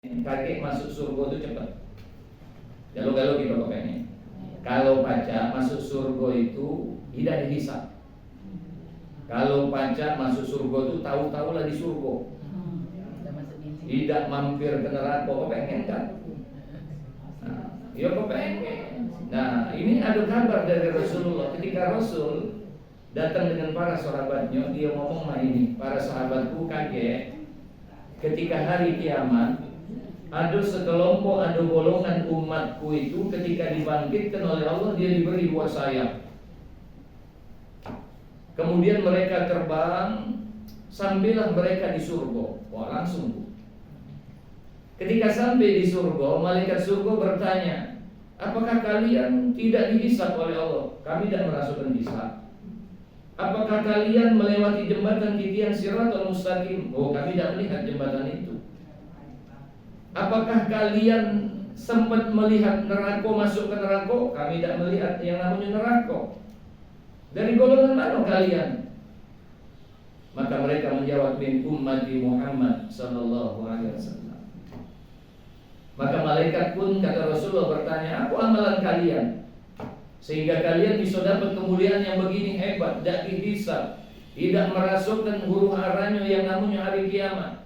kakek masuk surga itu cepat. Galau-galau gitu pokoknya. Kalau pacak masuk surga itu tidak dihisap. Kalau pacak masuk surga itu tahu-tahu lah di surga. Tidak mampir ke neraka, kok pengen kan? Nah, ya kok pengen. Nah, ini ada kabar dari Rasulullah. Ketika Rasul datang dengan para sahabatnya, dia ngomong ini, para sahabatku kaget ketika hari kiamat ada sekelompok, ada golongan umatku itu ketika dibangkitkan oleh Allah dia diberi 2 sayap. Kemudian mereka terbang, sampailah mereka di surga. Wah, langsung. Ketika sampai di surga, malaikat surga bertanya, apakah kalian tidak dihisab oleh Allah? Kami tidak merasakan hisab. Apakah kalian melewati jembatan titian Shiratal Mustaqim? Oh, kami tidak melihat jembatan itu. Apakah kalian sempat melihat neraka masuk ke neraka? Kami tidak melihat yang namanya neraka. Dari golongan mana kalian? Maka mereka menjawab, min ummati Muhammad sallallahu alaihi wasallam. Maka malaikat pun kata Rasulullah bertanya, apa amalan kalian? Sehingga kalian bisa dapat kemuliaan yang begini hebat, tidak dihisab, tidak merasukkan huru haranya yang namanya hari kiamat.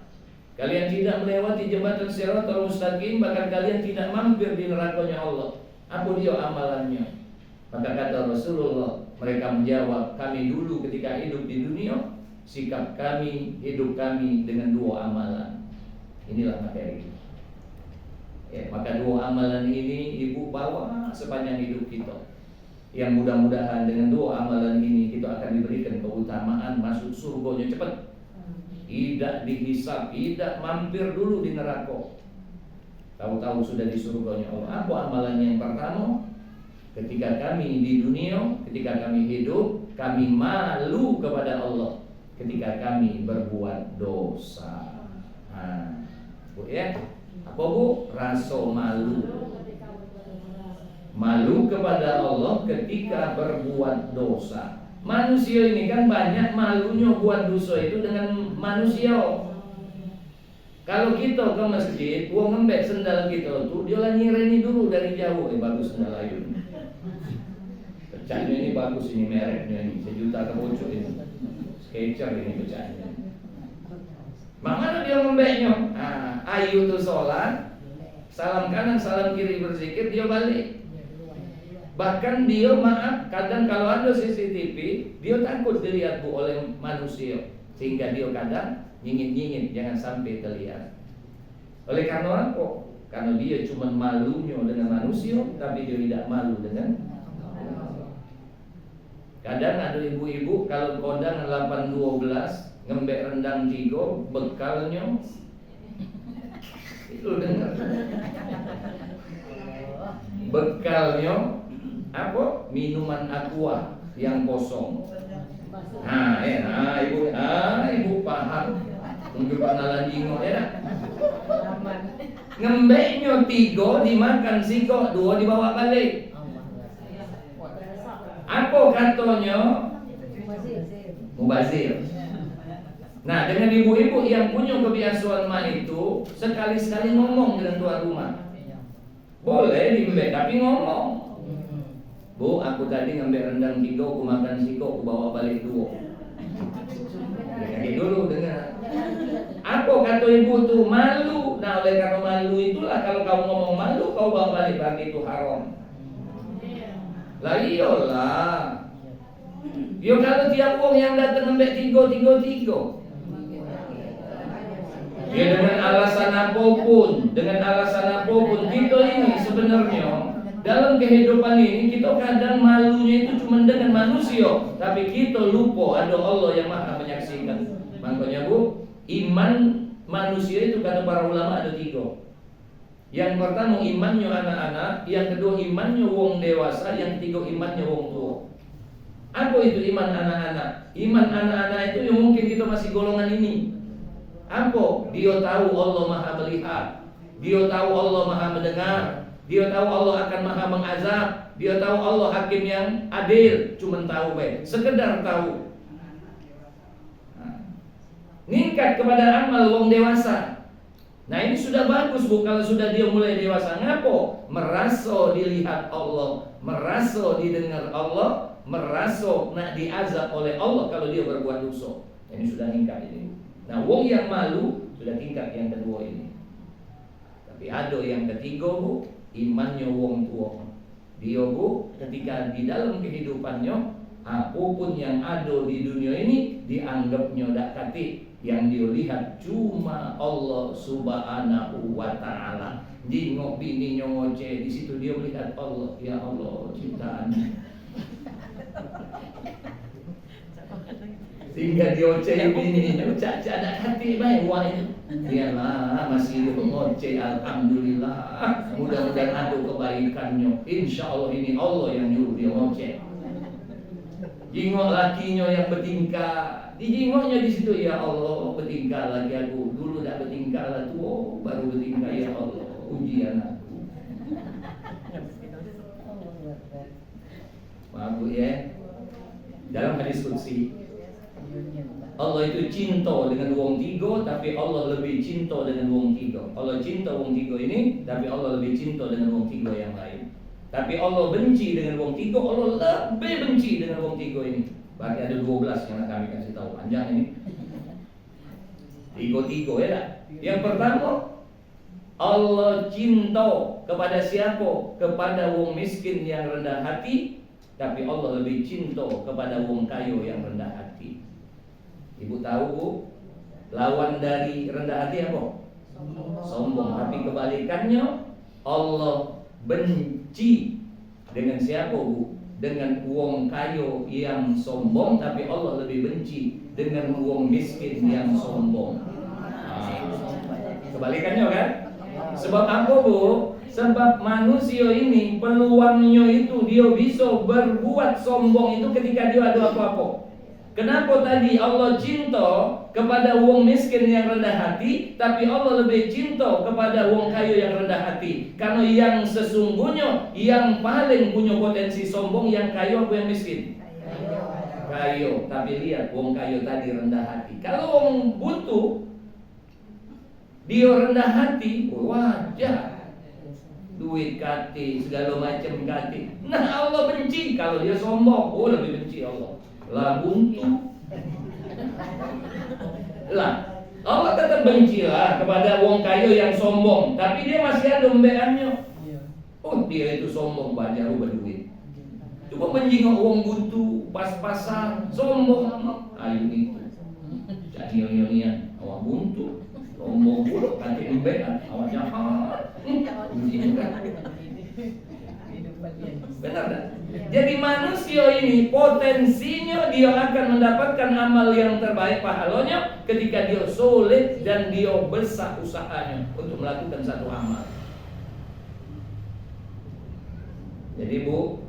Kalian tidak melewati jembatan Shiratal Mustaqim, bahkan kalian tidak mampir di nerakanya Allah. Apa dia amalannya? Maka kata Rasulullah, mereka menjawab, kami dulu ketika hidup di dunia, sikap kami, hidup kami dengan 2 amalan. Inilah materi. Ya, maka 2 amalan ini ibu bawa sepanjang hidup kita. Yang mudah-mudahan dengan 2 amalan ini kita akan diberikan keutamaan masuk surganya cepat. Tidak dihisab, tidak mampir dulu di neraka. Tahu-tahu sudah di surganya Allah. Apa amalannya yang pertama? Ketika kami di dunia, ketika kami hidup, kami malu kepada Allah ketika kami berbuat dosa. Nah, Bu ya, apa Bu? Rasa malu. Malu kepada Allah ketika berbuat dosa. Manusia ini kan banyak malunya buat dosa itu dengan manusia. Kalau kita ke masjid, gua ngembek sendal kita tuh, dia lah nyireni dulu dari jauh. Bagus sendal Ayun. Pecahnya ini bagus, ini mereknya ini 1 juta ke bocor ini. Sketcher ini pecahnya. Mana dia ngembeknya? Nah, Ayu tuh sholat, salam kanan, salam kiri berzikir, dia balik. Bahkan dia maaf, kadang kalau ada CCTV, dia takut dilihat Bu oleh manusia, sehingga dia kadang nyingit-nyingit jangan sampai terlihat. Oleh karena apa? Karena dia cuma malunya dengan manusia, tapi dia tidak malu dengan Allah. Kadang ada ibu-ibu kalau kondangan 8-12 ngembek rendang 3, bekalnya itu dengar. Bekalnya apa? Minuman aqua yang kosong. Ibu paham. Mungkin pengenalan jingo ya. Ngembeknya 3 dimakan siko, 2 dibawa balik. Apa katanya? Mubazir. Nah, dengan ibu-ibu yang punya kebiasaan mah itu sekali-sekali ngomong dengan tuan rumah. Boleh diembek tapi ngomong. Bu, aku tadi ngambil rendang 3, aku makan siko, aku bawa balik 2. Kayak dulu dengar. Apa kata ibu tuh? Malu. Nah, oleh karena malu itulah kalau kamu ngomong malu, kau bawa balik, berarti itu haram. Lah iyalah. Yo kalau tiap orang yang datang ngambil 3. Ya dengan alasan apapun, kita ini sebenarnya dalam kehidupan ini kita kadang malunya itu cuma dengan manusia, tapi kita lupa ada Allah yang Maha menyaksikan. Makanya Bu, iman manusia itu kata para ulama ada 3. Yang pertama imannya anak-anak, yang kedua imannya wong dewasa, yang ketiga imannya wong tua. Apa itu iman anak-anak? Iman anak-anak itu yang mungkin kita masih golongan ini. Apa? Dia tahu Allah Maha melihat, dia tahu Allah Maha mendengar, dia tahu Allah akan Maha mengazab, dia tahu Allah hakim yang adil. Cuman tahu baik, sekedar tahu. Ningkat kepada amal wong dewasa. Nah ini sudah bagus Bu, kalau sudah dia mulai dewasa. Ngapo? Merasa dilihat Allah, merasa didengar Allah, merasa nak diazab oleh Allah kalau dia berbuat dosa. Ini sudah tingkat ini. Nah wong yang malu sudah tingkat yang kedua ini. Tapi ada yang ketiga Bu, imannya wong tua. Dia Bu, ketika di dalam kehidupannya, apapun yang ada di dunia ini dianggapnya dak katik. Yang dia lihat cuma Allah Subhanahu wa Ta'ala. Jingok bininya ngoceh, di situ dia melihat Allah. Ya Allah ciptaan. Sehingga dia ngoceh bininya, caca ada hati baik wae. Iyalah masih ngoceh, alhamdulillah. Mudah-mudahan ada kebaikannya. Insya Allah ini Allah yang nyuruh dia ngoceh. Jingok lakinya yang bertingkah, dijingoknya di situ, ya Allah bertingkah lagi aku. Dulu tak bertingkah lah tuh, baru bertingkah, ya Allah ujian aku. Maaf Bu ya. Dalam hadis qudsi, Allah itu cinta dengan wong tiga, tapi Allah lebih cinta dengan wong tiga. Allah cinta wong tiga ini, tapi Allah lebih cinta dengan wong tiga yang lain. Tapi Allah benci dengan wong tiga, Allah lebih benci dengan wong tiga ini. Berarti ada 12 yang kami kasih tahu. Panjang ini. Tiga-tiga ya tak? Yang pertama, Allah cinta kepada siapa? Kepada wong miskin yang rendah hati. Tapi Allah lebih cinta kepada wong kaya yang rendah hati. Ibu tahu Bu, lawan dari rendah hati apa? Sombong. Tapi kebalikannya, Allah benci dengan siapa Bu? Dengan wong kayo yang sombong, tapi Allah lebih benci dengan wong miskin yang sombong. Kebalikannya kan? Sebab apa Bu? Sebab manusia ini peluangnya itu dia bisa berbuat sombong itu ketika dia ada apa-apa. Kenapa tadi Allah cinta kepada wong miskin yang rendah hati, tapi Allah lebih cinta kepada wong kaya yang rendah hati? Karena yang sesungguhnya yang paling punya potensi sombong yang kaya atau yang miskin? Kaya. Tapi lihat wong kaya tadi rendah hati. Kalau wong butuh dia rendah hati, wajar. Duit kati, segala macam kati. Nah Allah benci kalau dia sombong. Oh lebih benci Allah. Lah buntu. Lah Allah tetap benci lah kepada wong kaya yang sombong, tapi dia masih ada embeannya. Oh dia itu sombong banyak berduit. Coba menjingok wong buntu, pas-pasan, sombong. Ayo itu. Jadi nyonya awak buntu, sombong pula kaki embean, awak jahat. Benar tak? Jadi manusia ini potensinya dia akan mendapatkan amal yang terbaik pahalanya ketika dia solid dan dia besar usahanya untuk melakukan satu amal. Jadi Bu,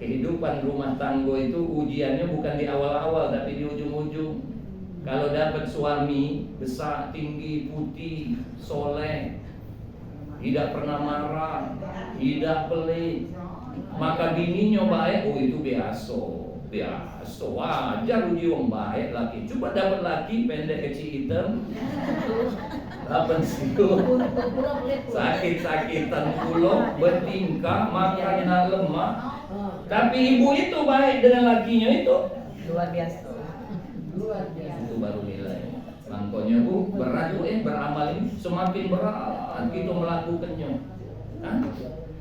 kehidupan rumah tangga itu ujiannya bukan di awal-awal tapi di ujung-ujung. Kalau dapat suami besar, tinggi, putih, soleh, tidak pernah marah, tidak pelit, maka bininya baik, oh itu biasa, wajar uji wong baik laki. Coba dapat laki pendek kecil hitam, apa sih sakit-sakitan pulau, bertingkah, makannya lemah, tapi ibu itu baik dengan lakinya itu luar biasa. Itu baru nilai. Makanya Bu, berat Bu beramal ini semakin berat kita melakukannya.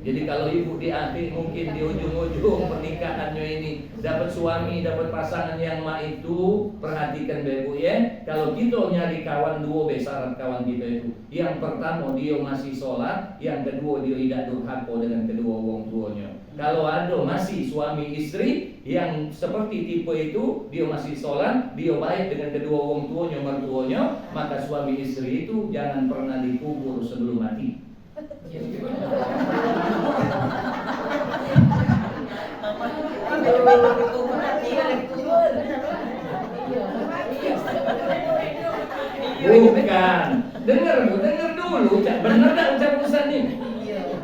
Jadi kalau ibu di akhir mungkin di ujung-ujung pernikahannya ini dapat suami, dapat pasangan yang mak itu, perhatikan Bu ya. Kalau kita nyari kawan dua besaran kawan kita itu, yang pertama dia masih sholat, yang kedua dia tidak durhaka dengan kedua wong tuanya. Kalau ada masih suami istri yang seperti tipe itu, dia masih sholat, dia baik dengan kedua wong tuanya mertuanya, maka suami istri itu jangan pernah dikubur sebelum mati. Bukan. Dengar dulu, benar tak ucap Ustaz ini?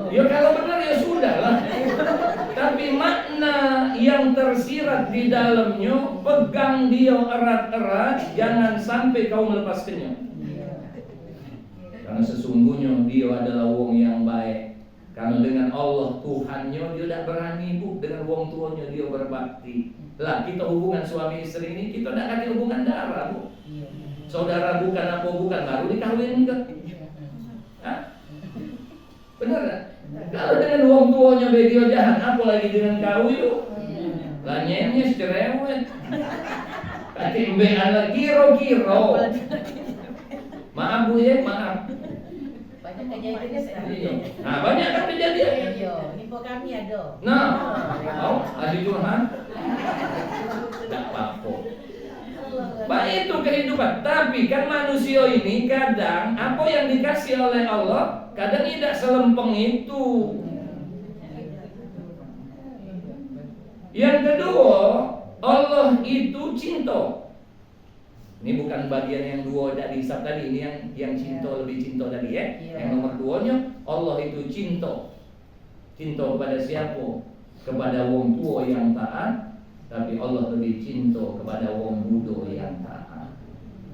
Ya kalau benar ya sudah lah. Tapi makna yang tersirat di dalamnya, pegang dia erat-erat, jangan sampai kau melepaskannya. Karena sesungguhnya dia adalah wong yang baik. Karena dengan Allah Tuhannya dia tidak berani bu, dengan wong tuanya dia berbakti. Lah kita hubungan suami istri ini kita tidak ada hubungan darah bu. Saudara bukan apa bukan baru dikawin ke? Hah? Benar tak? Kalau dengan wong tuanya dia jahat, apalagi dengan kau itu? Lah nyenyes cerewet. Kaki mbean lagi kiro-kiro. Maaf bu ya, maaf. Banyak kejadian sekarang. Nah banyak kan kejadian. Info kami ada. Nah, oh, ada Tuhan. Tidak apa-apa. Baik itu kehidupan. Tapi kan manusia ini kadang apa yang dikasih oleh Allah kadang tidak selempeng itu. Yang kedua, Allah itu cinta. Ini bukan bagian yang dua dari hisab tadi, ini yang cinta lebih cinta tadi ya. Yang nomor duanya, Allah itu cinta. Cinta kepada siapa? Kepada wong tua yang taat, tapi Allah lebih cinta kepada wong muda yang taat.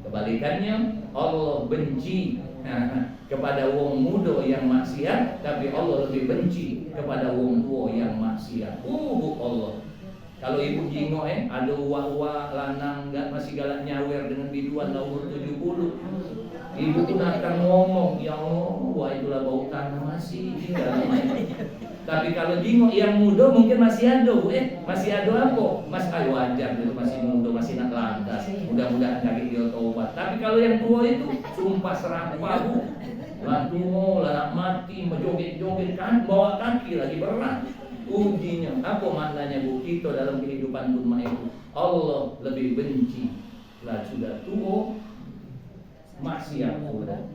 Kebalikannya, Allah benci kepada wong muda yang maksiat, tapi Allah lebih benci kepada wong tua yang maksiat. Allah. Kalau ibu jingok ada uak-uak lanang masih galak nyawer dengan biduan umur 70. Ibu pun akan ngomong, ya Allah, wah itulah bau tanah masih. Tapi kalau jingok yang muda mungkin masih ada, masih ada apa? Mas ayo wajar itu masih muda, masih nak lantas. Mudah-mudahan kaki dia taubat. Tapi kalau yang tua itu sumpah serapah bu. Waduh, lah mati, menjoget-joget kan, bawa kaki lagi berat. Ujinya, apa maknanya bu? Kita dalam kehidupan dunia itu Allah lebih benci lah sudah tua maksiat sudah.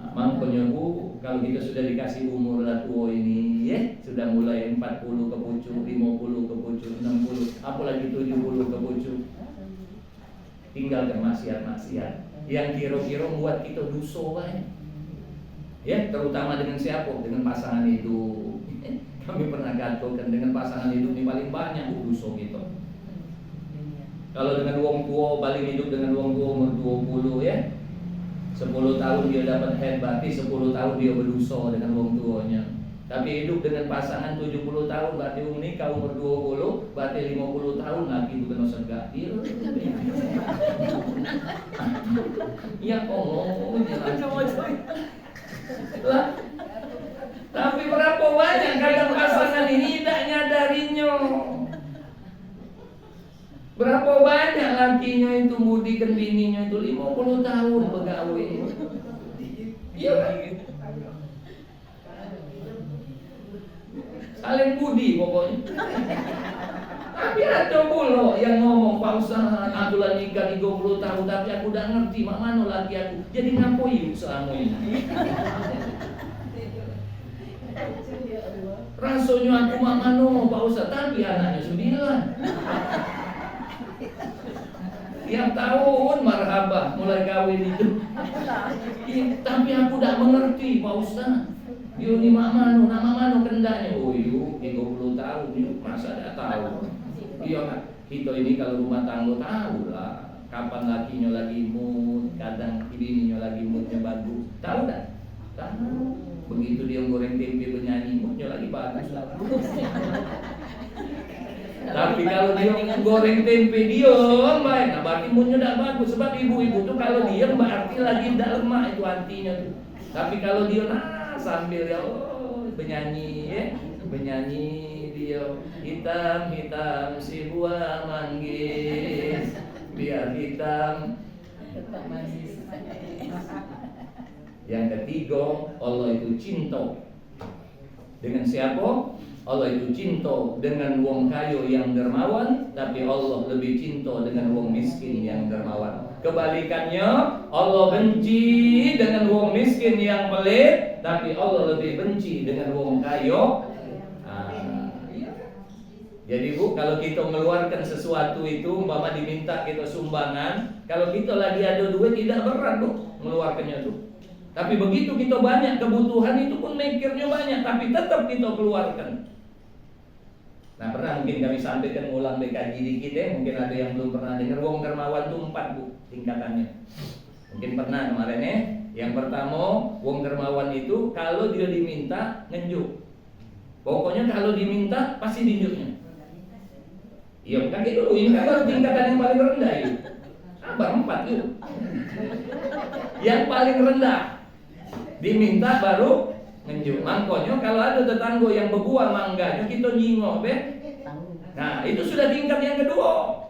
Nah, makanya bu, kalau kita sudah dikasih umur lah tua ini ya, sudah mulai 40 ke pucuk, 50 ke pucuk, 60, apalagi 70 ke pucuk, tinggalkan maksiat-maksiat yang kira-kira membuat kita dosa banyak. Ya, terutama dengan siapa? Dengan pasangan hidup. Kami pernah katakan dengan pasangan hidup ini paling banyak dosa gitu. Kalau dengan wong tua paling hidup dengan wong tua umur 20 ya. 10 tahun dia dapat head, berarti 10 tahun dia berdosa dengan wong tuanya. Tapi hidup dengan pasangan 70 tahun berarti nikah umur 20, berarti 50 tahun lagi itu kena segak. Ya Allah. Lah, tapi berapa banyak kadang pasangan ini tidak nyadarinya. Berapa banyak lakinya itu mudikan bininya itu 50 tahun pegawai. Iya kan? Saling budi pokoknya. Tapi ada pula yang ngomong, Pak Ustaz, aku lah nikah 30 tahun tapi aku udah ngerti mak mana laki aku. Jadi ngapain usahamu ini? Rasanya aku mak mano Pak Ustaz, tapi anaknya 9. Tiap tahun marhabah mulai kawin itu. Tapi aku tidak mengerti Pak Ustaz. Yo ni mak mano, nama mano kendaknya. Oh yuk 30 tahun yuk, masa tidak tahu. Iya, kita ini kalau rumah tangga tahu lah kapan lakinya lagi mood, kadang bininya lagi moodnya bagus. Tahu tak? Tahu. Begitu dia goreng tempe bernyanyi, moodnya lagi bagus. Tapi kalau dia goreng tempe diam baik, nah berarti moodnya tidak bagus. Sebab ibu-ibu tuh kalau diam berarti lagi tidak lemah itu hatinya tuh. Tapi kalau dia sambil ya bernyanyi ya, bernyanyi dia hitam si buah manggis biar hitam tetap manis. Yang ketiga, Allah itu cinta dengan siapa? Allah itu cinta dengan wong kaya yang dermawan, tapi Allah lebih cinta dengan wong miskin yang dermawan. Kebalikannya, Allah benci dengan wong miskin yang pelit, tapi Allah lebih benci dengan wong kaya. Jadi bu, kalau kita mengeluarkan sesuatu itu, umpama diminta kita sumbangan, kalau kita lagi ada duit tidak berat bu mengeluarkannya itu. Tapi begitu kita banyak kebutuhan itu pun mikirnya banyak, tapi tetap kita keluarkan. Nah pernah mungkin kami sampaikan ulang BKJ dikit ya, mungkin ada yang belum pernah dengar. Wong dermawan itu 4 bu tingkatannya. Mungkin pernah kemarin ya. Yang pertama, wong dermawan itu kalau dia diminta ngenjuk. Pokoknya kalau diminta pasti dinjuknya. Iya, kaki dulu. Ini kan baru tingkatan yang paling rendah itu. Sabar 4 itu. Yang paling rendah diminta baru ngenjuk. Makanya kalau ada tetangga yang berbuah mangganya kita nyingok be. Nah, itu sudah tingkat yang kedua.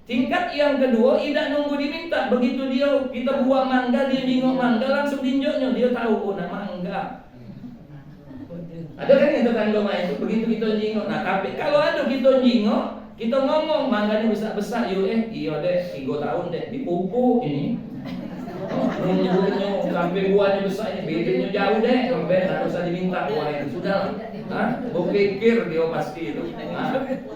Tingkat yang kedua tidak nunggu diminta. Begitu kita buah mangga, dia nyingok mangga langsung dinjuknya. Dia tahu oh nama mangga. Ada kan yang tetangga main itu begitu kita nyingok. Nah, tapi kalau ada kita nyingok, kita ngomong mangganya besar-besar, yuk iya deh, 3 tahun deh dipupuk ini. Nunggunya sampai buahnya besar, bibirnya jauh deh, sampai nggak usah diminta uang itu sudah. Gue pikir dia pasti itu.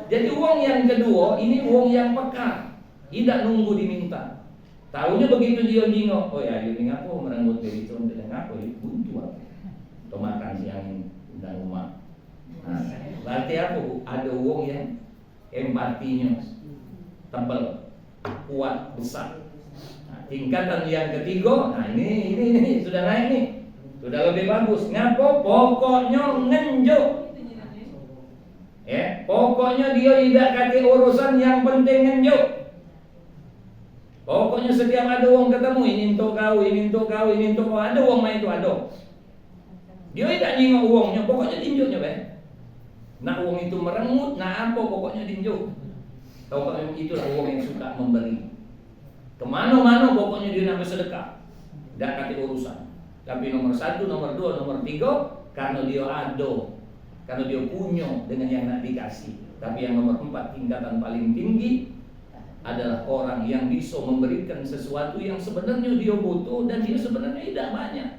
Jadi uang yang kedua ini uang yang peka, tidak nunggu diminta. Tahunya begitu dia nyingok, oh ya ini ngapo merenggut dari contoh dan ngapo itu buntu apa? Atau makan siang ini udah rumah. Nah, berarti apa? Ada uang yang empatinya tebal, kuat, besar. Nah, tingkatan yang ketiga, nah ini sudah naik nih, sudah lebih bagus. Ngapo? Pokoknya ngenjuk. Ya, pokoknya dia tidak kaki urusan yang penting ngenjuk. Pokoknya setiap ada uang ketemu, ini untuk kau, ini untuk kau, ini untuk kau, ada uang main itu ada. Dia tidak nyingok uangnya, pokoknya tinjuknya, Ben. Nah uang itu merengut, nah apa pokoknya tinjuk. Tahu kalau itulah uang yang suka memberi. Kemana-mana pokoknya dia nak bersedekah. Tidak kati urusan. Tapi nomor 1, nomor 2, nomor 3 karena dia ada, karena dia punya dengan yang nak dikasih. Tapi yang nomor 4 tingkatan paling tinggi adalah orang yang bisa memberikan sesuatu yang sebenarnya dia butuh dan dia sebenarnya tidak banyak.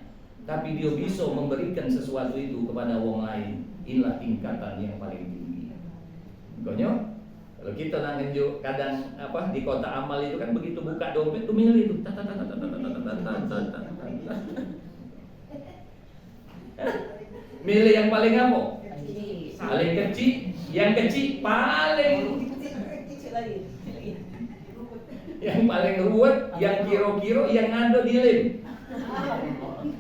Tapi dia bisa memberikan sesuatu itu kepada orang lain. Inilah tingkatan yang paling tinggi. Makanya kalau kita nak ngenjuk kadang di kota amal itu kan begitu buka dompet tuh milih itu. Milih yang paling apa? Paling kecil, yang kecil paling yang paling ruwet, yang kiro-kiro, yang ada di lem.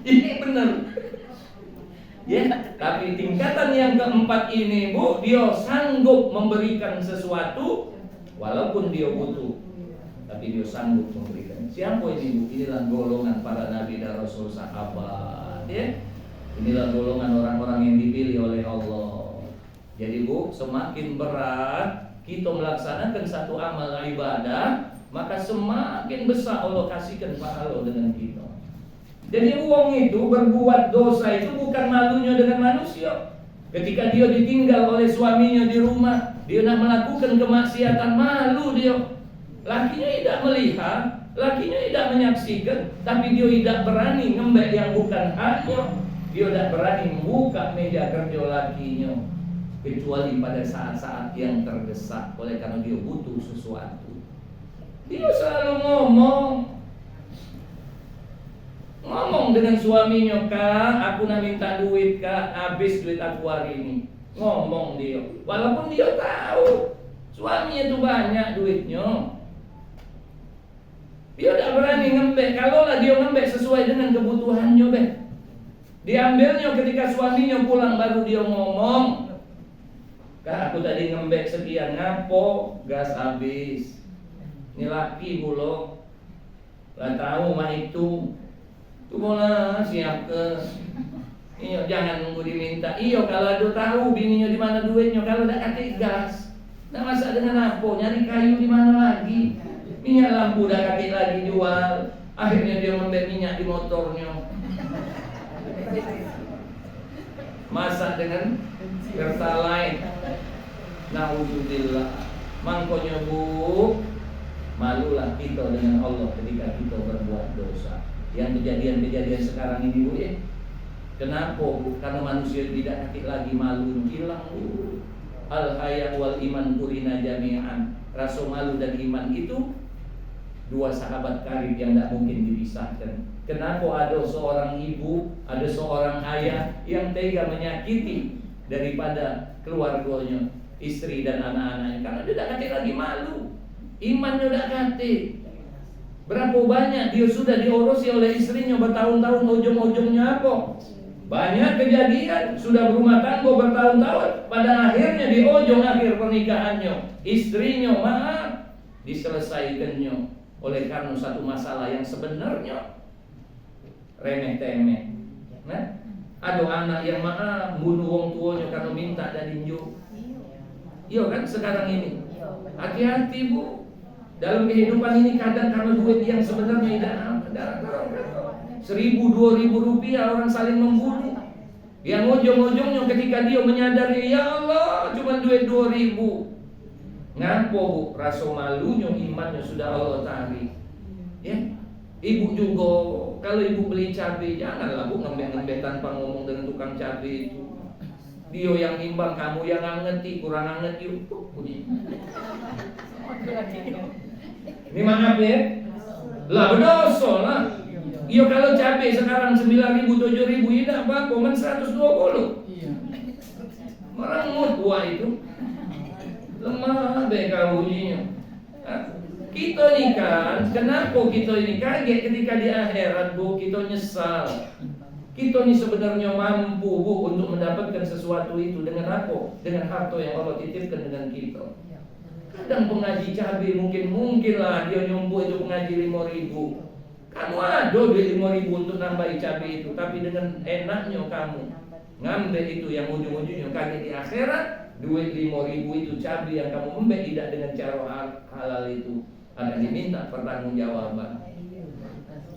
Ini benar. Ya, tapi tingkatan yang keempat ini, Bu, dia sanggup memberikan sesuatu walaupun dia butuh. Tapi dia sanggup memberikan. Siapa ini, Bu? Inilah golongan para nabi dan rasul sahabat, ya. Inilah golongan orang-orang yang dipilih oleh Allah. Jadi, Bu, semakin berat kita melaksanakan satu amal ibadah, maka semakin besar Allah kasihkan pahala dengan kita. Jadi uang itu berbuat dosa itu bukan malunya dengan manusia. Ketika dia ditinggal oleh suaminya di rumah, dia nak melakukan kemaksiatan, malu dia. Lakinya tidak melihat, lakinya tidak menyaksikan, tapi dia tidak berani ngembek yang bukan haknya. Dia tidak berani membuka meja kerja lakinya, kecuali pada saat-saat yang terdesak, oleh karena dia butuh sesuatu. Dia selalu ngomong dengan suaminya, Kak, aku nak minta duit, Kak, habis duit aku hari ini. Ngomong dia, walaupun dia tahu suaminya itu banyak duitnya, dia tidak berani ngembek. Kalau lah dia ngembek sesuai dengan kebutuhannya, diambilnya ketika suaminya pulang baru dia ngomong, Kak, aku tadi ngembek sekian, ngapo gas habis. Ini laki mulu, gak tahu mah itu. Tuh bola siap ke. Iya, jangan nunggu diminta. Iya, kalau ada tahu bininya di mana duitnya, kalau tidak kasih gas. Nah masa dengan apa? Nyari kayu di mana lagi? Minyak lampu udah kasih lagi jual. Akhirnya dia membeli minyak di motornya. Masak dengan pertalite. Nauzubillah. Mangkonya, Bu, malulah kita dengan Allah ketika kita berbuat dosa. Yang kejadian-kejadian sekarang ini, Bu, ya. Kenapa, Bu? Karena manusia tidak sakit lagi, malu hilang, Bu. Al-haya wal iman kurina jami'an. Rasa malu dan iman itu dua sahabat karib yang tidak mungkin dipisahkan. Kenapa ada seorang ibu, ada seorang ayah yang tega menyakiti daripada keluarganya, istri dan anak-anaknya? Karena dia tidak sakit lagi, malu. Imannya tidak sakit. Berapa banyak dia sudah diurusi oleh istrinya bertahun-tahun, ujung-ujungnya apa? Banyak kejadian, sudah berumah tangga bertahun-tahun, pada akhirnya di ujung akhir pernikahannya istrinya maaf diselesaikannya oleh karena satu masalah yang sebenarnya remeh-temeh. Nah, ada anak yang maaf bunuh wong tuanya karena minta dan injuk. Iya kan sekarang ini. Hati-hati Bu. Dalam kehidupan ini kadang karena duit yang sebenarnya tidak 1.000, 2.000 rupiah orang saling membunuh. Yang ujung-ujungnya ketika dia menyadari, ya Allah cuma duit 2.000. Ngapo Bu? Rasa malunya imannya sudah Allah tarik. Ya, ibu juga kalau ibu beli cabai janganlah Bu ngembek-ngembek tanpa ngomong dengan tukang cabai itu. Dia yang nimbang, kamu yang ngerti, kurang ngerti yuk. Ini maaf ya. Lah berdosa lah. Iya kalau cabai sekarang 9.000, 7.000 tidak apa-apa, men 120. Merengut buah itu. Lemah be kaulinya. Kita ini kan, kenapa kita ini kaget ketika di akhirat Bu, kita nyesal. Kita ini sebenarnya mampu Bu untuk mendapatkan sesuatu itu dengan apa? Dengan harta yang Allah titipkan dengan kita. Kadang pengaji cabai mungkin lah dia nyumpu itu pengaji 5.000. Kamu ada duit 5.000 untuk nambahi cabai itu, tapi dengan enaknya kamu ngambil itu yang ujung-ujungnya kaget di akhirat, duit 5.000 itu cabai yang kamu ambil tidak dengan cara halal itu akan diminta pertanggungjawaban.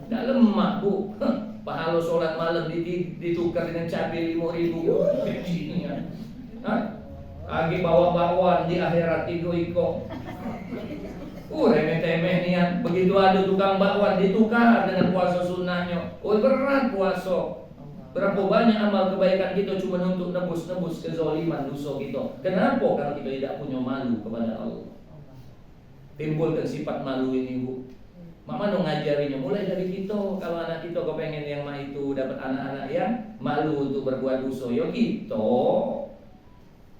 Tidak lemah Bu. Pahala sholat malam ditukar dengan cabai 5.000. Lagi bawa-bawaan di akhirat iko. Remeh-temeh niat. Begitu ada tukang bakwan ditukar dengan puasa sunnahnya. Berat puasa. Berapa banyak amal kebaikan kita cuma untuk nebus-nebus kezaliman dosa kita. Kenapa? Karena kita tidak punya malu kepada Allah. Timbulkan sifat malu ini Bu. Mama dong ngajarinya mulai dari kita. Kalau anak kita kepengen yang mah itu dapat anak-anak yang malu untuk berbuat dosa, yo kita.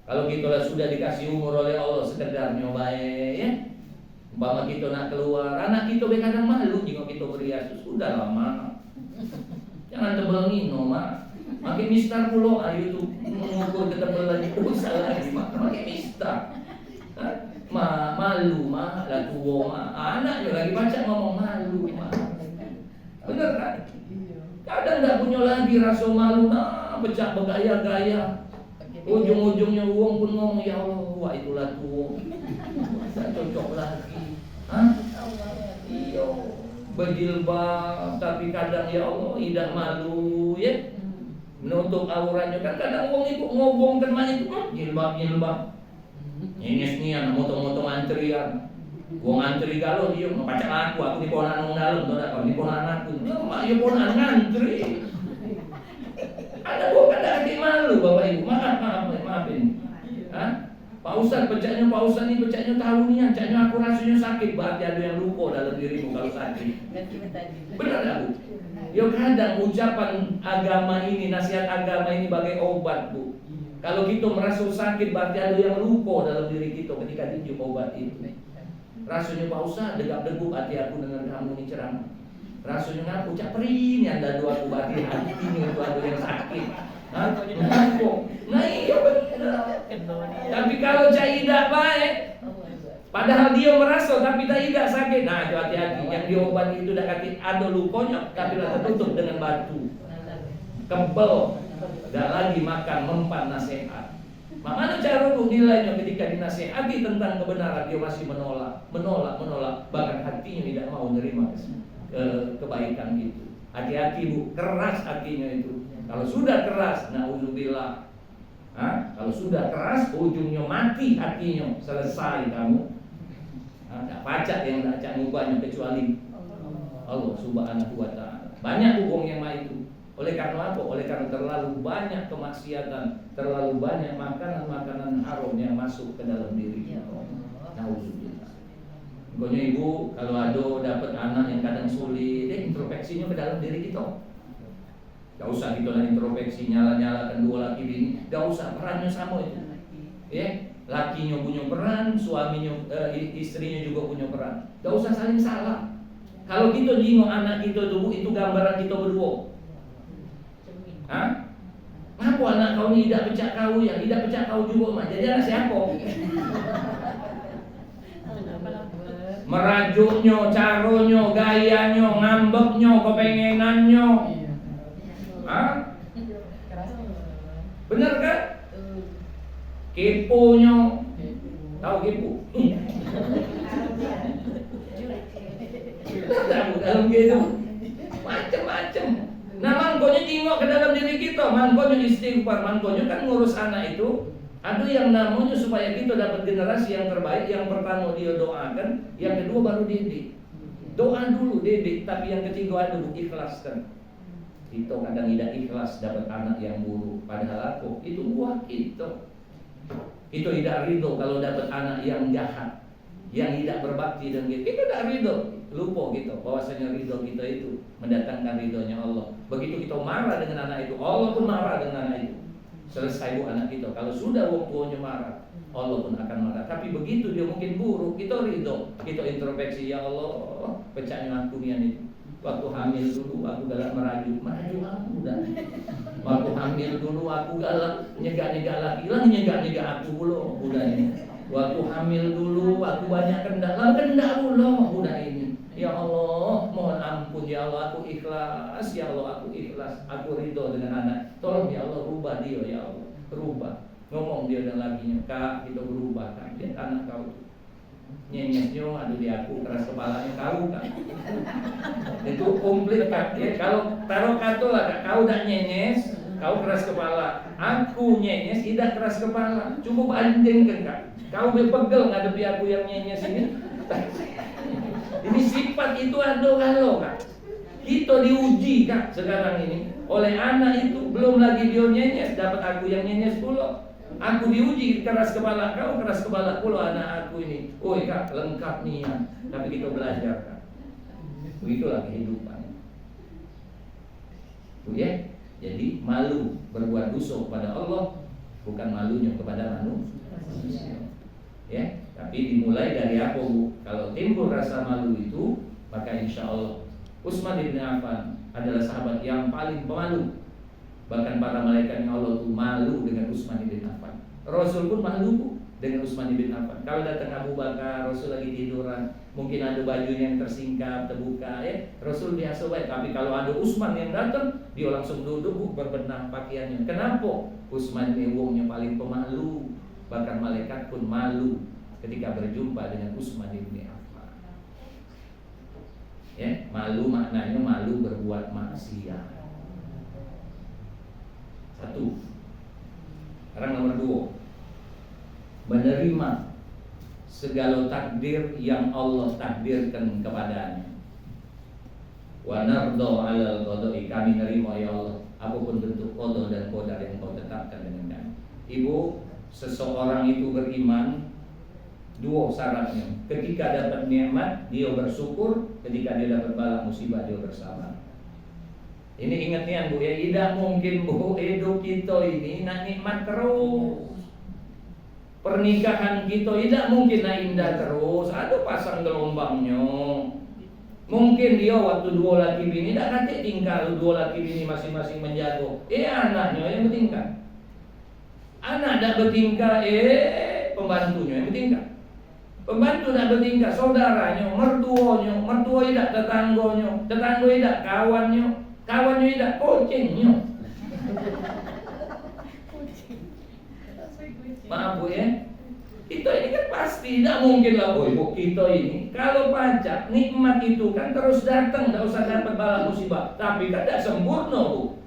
Kalau kita sudah dikasih umur oleh Allah sekedar nyobain ya. Umpama kita nak keluar, anak kita kadang malu jika kita berias. Sudah lama. Jangan tebelin no mak. Makin mistar pulo ayo tuh mengukur ketebalan itu usah lagi mak. Makin mistar. Malu mah lah tua mah. Anaknya lagi baca ngomong malu mah. Bener kan? Kadang tak punya lagi rasa malu nah becak bergaya-gaya. Ujung-ujungnya uang pun ngomong ya Allah, wah itulah tua. Tak cocok lagi. Iya. Berjilbab tapi kadang ya Allah tidak malu ya. Menutup auratnya kan kadang uang ibu ngobong teman itu jilbab. Ini anak motong-motong antrian. Gua ngantri kalau dia mau pacak aku di ponan nang dalem to dak di ponan aku. Mak ya ponan ngantri. Ada gua kadang hati malu Bapak Ibu. Maaf ini. Pak Ustaz pecahnya tahu nih caknya aku rasanya sakit. Berarti ada yang lupa dalam dirimu kalau sakit. Benar enggak Bu? Ya kadang ucapan agama ini, nasihat agama ini bagai obat Bu. Kalau kita merasa sakit berarti ada yang lupa dalam diri kita ketika ditiup obat itu. Rasanya Pak Ustaz degap-degup hati aku dengan kamu ini ceramah. Rasanya ngaku caperin yang ada dua aku berarti hati ini itu ada yang sakit. Nah iya benar. Tapi kalau tidak baik, padahal dia merasa tapi tidak sakit. Nah itu hati-hati. Yang diobati itu ada lupanya tapi tertutup dengan batu. Kebel. Dan lagi makan mempan nasihat. Mana cara untuk nilainya ketika dinasihati tentang kebenaran dia masih menolak, bahkan hatinya tidak mau menerima kebaikan itu. Hati-hati Bu, keras hatinya itu. Kalau sudah keras, na'udzubillah. Kalau sudah keras, ujungnya mati hatinya, selesai kamu. Tak pacak yang tak cak ngubahnya kecuali Allah Subhanahu wa Ta'ala. Banyak hukum yang mah itu. Oleh karena apa? Oleh karena terlalu banyak kemaksiatan, terlalu banyak makanan-makanan haram yang masuk ke dalam diri. Nauzubillah. Pokoknya ibu kalau ada dapat anak yang kadang sulit, introspeksinya ke dalam diri kita. Gak usah kita introspeksi nyala-nyalakan dua laki bini. Gak usah, perannya sama itu. Ya, lakinya punya peran, suaminya, istrinya juga punya peran. Gak usah saling salah. Kalau kita jingok anak kita dulu, itu gambaran kita berdua. Hah? Ngapa anak kau ni tidak pecah kau ya? Tidak pecah kau juga mah. Jadi anak siapa? Merajuknya, caronyo, gayanya, ngambeknya, kepengenannya. Hah? Benar kan? Keponya. Tahu kepo? Tahu dalam gitu. Macam-macam. Nah, mangkonya jingok ke dalam diri kita, mangkonya istighfar, mangkonya kan ngurus anak itu. Ada yang namanya supaya kita dapat generasi yang terbaik. Yang pertama dia doakan, yang kedua baru didik. Doa dulu didik, tapi yang ketiga ada ikhlaskan. Kita kadang tidak ikhlas dapat anak yang buruk, padahal aku itu buah kita. Kita tidak ridho kalau dapat anak yang jahat, yang tidak berbakti dan gitu. Kita tidak ridho, lupa gitu bahwasanya ridho kita itu mendatangkan ridhonya Allah. Begitu kita marah dengan anak itu, Allah pun marah dengan anak itu. Selesai bu anak kita. Kalau sudah wong tuanya marah, Allah pun akan marah. Tapi begitu dia mungkin buruk, kita ridho, kita introspeksi, ya Allah, pecahnya aku nian itu. Waktu hamil dulu aku galak merajuk aku udah. Waktu hamil dulu aku galak nyegak laki, lah nyegak aku pula udah ini. Waktu hamil dulu aku banyak kendak pula udah ini. Ya Allah, mohon ampun ya Allah, aku ikhlas ya Allah, aku ikhlas, aku ridho dengan anak. Tolong ya Allah rubah dia ya Allah, rubah. Ngomong dia dan lakinya, Kak kita berubah kan, lihat anak kau nyenyesnya aduh di aku keras kepalanya kau kan. Itu komplit Kak ya. Kalau taruh kata lah Kak, kau dah nyenyes, kau keras kepala, aku nyenyes tidak keras kepala. Cukup bandingkan Kak, kau berpegel ngadepi aku yang nyenyes ini. Ini sifat itu ada kalau Kak. Kita diuji Kak sekarang ini oleh anak itu, belum lagi dia nyenyes, dapat aku yang nyenyes pula. Aku diuji keras kepala, kau keras kepala pula anak aku ini. Oi Kak, lengkap nih ya. Tapi kita belajar Kak. Begitulah kehidupan. Tuh ya. Jadi malu berbuat dosa kepada Allah, bukan malunya kepada manusia. Ya, tapi dimulai dari apa Bu? Kalau timbul rasa malu itu, maka insya Allah Utsman bin Affan adalah sahabat yang paling pemalu. Bahkan para malaikat Allah itu malu dengan Utsman bin Affan. Rasul pun malu Bu dengan Utsman bin Affan. Kalau datang Abu Bakar, Rasul lagi tiduran, mungkin ada baju yang tersingkap, terbuka ya. Rasul biasa baik, tapi kalau ada Utsman yang datang, dia langsung duduk Bu, berbenah pakaiannya. Kenapa? Utsman ini wongnya paling pemalu. Bahkan malaikat pun malu ketika berjumpa dengan Utsman bin Affan. Ya, malu maknanya malu berbuat maksiat. Satu. Orang nomor dua, menerima segala takdir yang Allah takdirkan kepadanya. Wa nardo alal qada'i, kami nerima ya Allah apapun bentuk qada dan qadar yang Kau tetapkan dengan kami. Ibu, seseorang itu beriman, dua syaratnya. Ketika dapat nikmat dia bersyukur, ketika dia dapat bala musibah dia bersabar. Ini ingat nih Bu ya, tidak mungkin Bu hidup kita ini nak nikmat terus. Pernikahan kita tidak mungkin nak indah terus. Ada pasang gelombangnya. Mungkin dia waktu dua laki bini tak nanti tinggal dua laki bini masing-masing menjaga. Anaknya yang bertingkah. Anak tak bertingkah, pembantunya yang bertingkah. Pembantu tak bertingkah, saudaranya, mertuanya, mertua tidak tetangganya, tetangga tidak kawannya, kawannya tidak kucingnya. Maaf Bu ya, kita ini kan pasti tidak mungkin lah Bu, kita ini kalau pajak nikmat itu kan terus datang, tidak usah dapat bala musibah, tapi kan tidak sempurna Bu.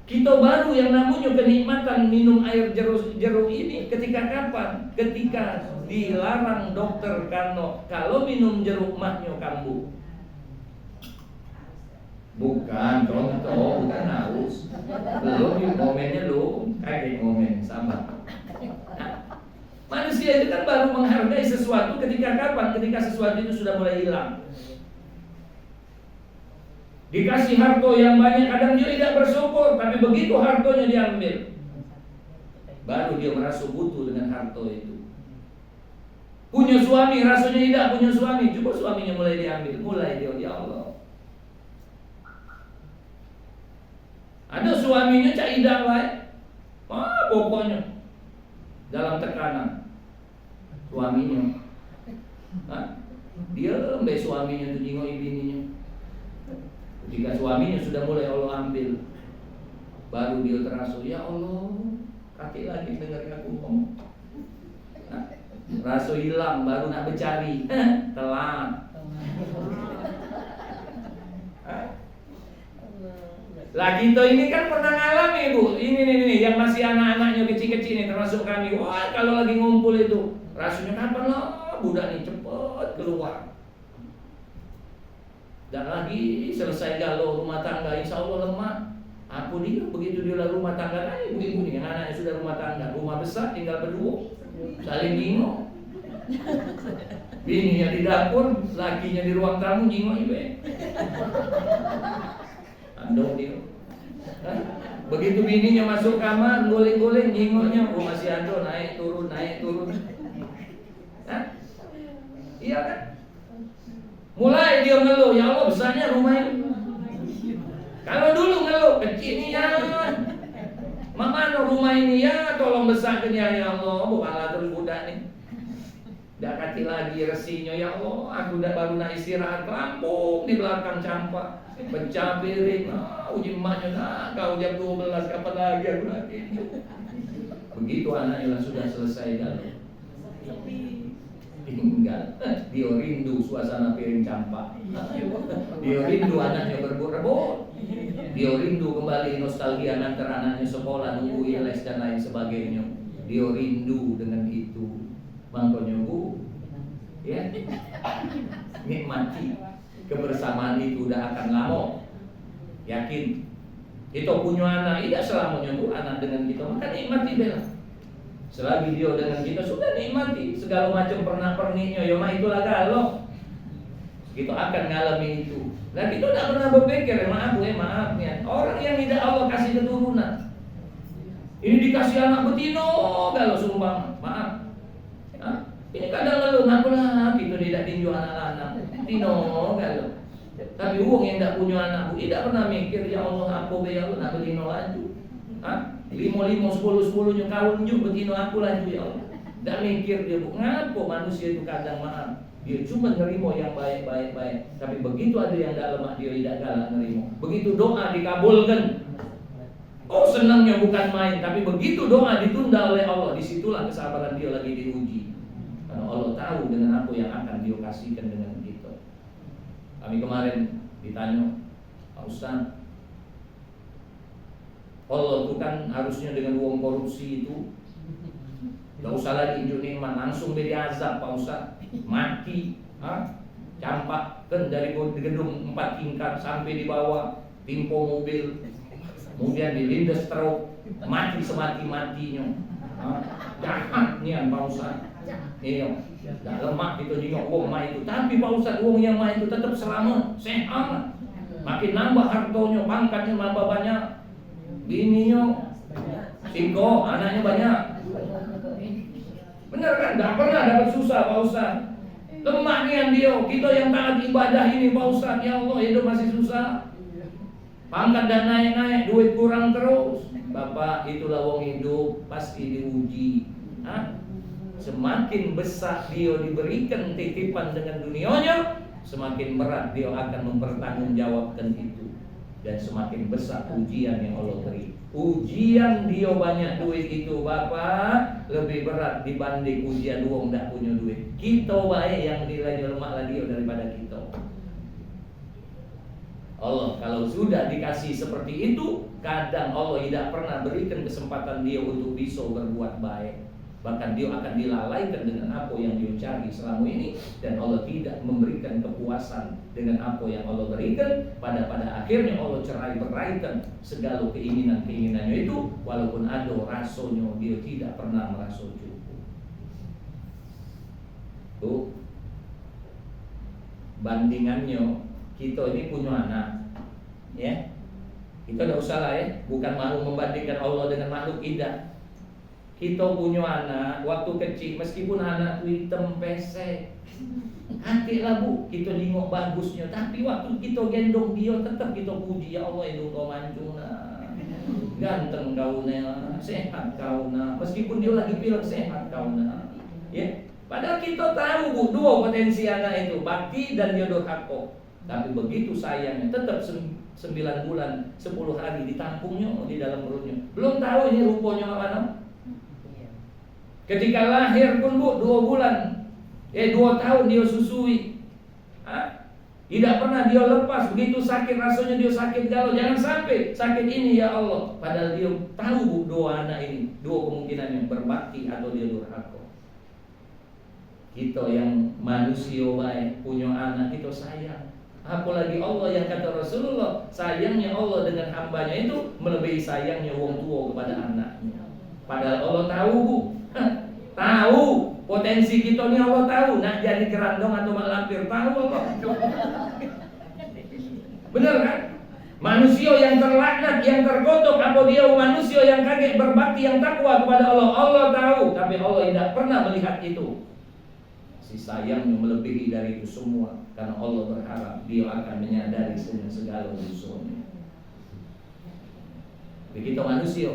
Kita baru yang namanya kenikmatan minum air jeruk ini ketika kapan? Ketika dilarang dokter karena kalau minum jeruk mahnya kambuh. Bukan contoh, bukan haus. Belum momennya lu kayak momen sama. Nah, manusia itu kan baru menghargai sesuatu ketika kapan? Ketika sesuatu itu sudah mulai hilang. Dikasih harta yang banyak, kadang dia tidak bersyukur, tapi begitu hartanya diambil, baru dia merasa butuh dengan harta itu. Punya suami, rasanya tidak punya suami. Coba suaminya mulai diambil, mulai dia, ya Allah. Ada suaminya cak idah baik. Pokoknya dalam tekanan suaminya. Dia sampai suaminya tuh jingok bininya. Ketika suaminya sudah mulai Allah ambil, baru dia terasa, ya Allah, kakek lagi dengar aku ngomong. Rasa hilang, baru nak bercari, telat. Lah kita ini kan pernah ngalami Bu. Ini yang masih anak-anaknya kecil-kecil ini termasuk kami. Wah, kalau lagi ngumpul itu rasanya kapan lah budak nih cepet keluar. Dan lagi selesai galau rumah tangga, insya Allah lemah. Aku dia begitu dia lah rumah tangga, ibu-ibu nih yang anaknya sudah rumah tangga, rumah besar tinggal berdua, saling jingok. Bininya di dapur, lakinya di ruang tamu jingok ibe. Andong dia. Begitu bininya masuk kamar, goleng-goleng jingoknya, masih ando naik turun. Iya kan? Mulai dia ngeluh, ya Allah besarnya rumah ini. Kalau dulu ngeluh, kecil ya. Mana rumah ini ya, tolong besarkan ya Allah. Bukanlah terus budak nih. Dah kati lagi resinya, ya Allah. Aku dah baru nak istirahat, rampung di belakang campak. Pecah piring, uji emaknya, kau jam 12, kapan lagi aku lagi. Begitu anaknya sudah selesai galau. Tinggal dia rindu suasana piring campak, dia rindu anaknya berebut-rebut, dia rindu kembali nostalgia antar anaknya sekolah nunggu les dan lain sebagainya. Dia rindu dengan itu. Makanya Bu, ya, nikmati kebersamaan itu udah akan lama. Yakin kita punya anak, tidak selamanya Bu anak dengan kita, maka nikmati bela. Selagi dia dengan kita sudah nikmati segala macam pernak-perniknya, ya mah itulah galau. Kita akan ngalami itu. Nah kita tidak pernah berpikir, maaf ya, orang yang tidak Allah kasih keturunan, ini dikasih anak betino, galau sumpah, maaf. Ini kadang lalu nakulah kita tidak tinju anak-anak, tino galau. Tapi uang yang tidak punya anak, tidak pernah mikir, ya Allah aku ya Allah nak betino laju. 5-5, 10-10 kawin juga betino aku laju ya Allah. Tak mikir dia Bu, ngapo manusia itu kadang maaf. Dia cuma nerimo yang baik. Tapi begitu ada yang dalam dia tidak galak nerimo. Begitu doa dikabulkan, oh senangnya bukan main. Tapi begitu doa ditunda oleh Allah, disitulah kesabaran dia lagi diuji. Karena Allah tahu dengan apa yang akan dia kasihkan dengan kita. Kami kemarin ditanya, Pak Ustaz, Allah itu kan harusnya dengan uang korupsi itu gak usah lagi injuk nikmat, langsung beri azab Pak Ustaz, mati, campak kan dari gedung 4 tingkat sampai di bawah, timpo mobil, kemudian dilindas truk, mati semati-matinya. Jahat nian Pak Ustaz. Iya, gak lemak itu juga uang mah itu, tapi Pak Ustaz uang yang mah itu tetap selamat, sehat, makin nambah hartonya, pangkatnya nambah banyak. Bininya 5, anaknya banyak. Benar kan? Gak pernah dapat susah Pak Ustaz. Lemah nian dia. Kita yang taat ibadah ini Pak Ustaz, ya Allah hidup masih susah. Pangkat dan naik-naik, duit kurang terus. Bapak itulah wong hidup pasti diuji. Semakin besar dia diberikan titipan dengan dunianya, semakin berat dia akan mempertanggungjawabkan itu. Dan semakin besar ujian yang Allah beri. Ujian dia banyak duit itu Bapak lebih berat dibanding ujian uang tak punya duit. Kita baik yang nilainya lemah lah dia daripada kita. Allah kalau sudah dikasih seperti itu, kadang Allah tidak pernah berikan kesempatan dia untuk bisa berbuat baik. Bahkan dia akan dilalaikan dengan apa yang dia cari selama ini, dan Allah tidak memberikan kepuasan dengan apa yang Allah berikan. Pada akhirnya Allah cerai beraikan segala keinginannya itu, walaupun ada rasanya dia tidak pernah merasa cukup. Tuh bandingannya, kita ini punya anak, ya kita tidak usah lah ya, bukan mau membandingkan Allah dengan makhluk, tidak. kita punya anak waktu kecil, meskipun anak itu hitam pesek, hati lah bu, kita nengok bagusnya, tapi waktu kita gendong dia tetap kita puji, ya Allah itu kau mancung nah, ganteng kau nah, sehat kau nah, meskipun dia lagi bilang sehat kau nah, ya. Padahal kita tahu bu, dua potensi anak itu, bakti dan dia durhaka. Tapi begitu sayangnya, tetap 9 bulan, 10 hari ditampungnya di dalam perutnya. Belum tahu ini rupanya mana. Ketika lahir pun bu, 2 bulan, 2 tahun dia susui. Tidak pernah dia lepas, begitu sakit rasanya dia sakit galau. Jangan sampai sakit ini ya Allah. Padahal dia tahu bu, dua anak ini, dua kemungkinan yang berbakti atau dia durhaka. Kita yang manusia baik punya anak kita sayang. Apalagi Allah yang kata Rasulullah, sayangnya Allah dengan hambanya itu melebihi sayangnya wong tua kepada anaknya. Padahal Allah tahu bu, tahu potensi kita ni Allah tahu. Nak jadi kerandong atau mak lampir tahu Allah. Benar kan? Manusia yang terlaknat, yang terkutuk, apa dia manusia yang kaget berbakti, yang takwa kepada Allah. Allah tahu, tapi Allah tidak pernah melihat itu. Si sayangnya melebihi dari itu semua, karena Allah berharap dia akan menyadari segala dosanya. Begitu manusia.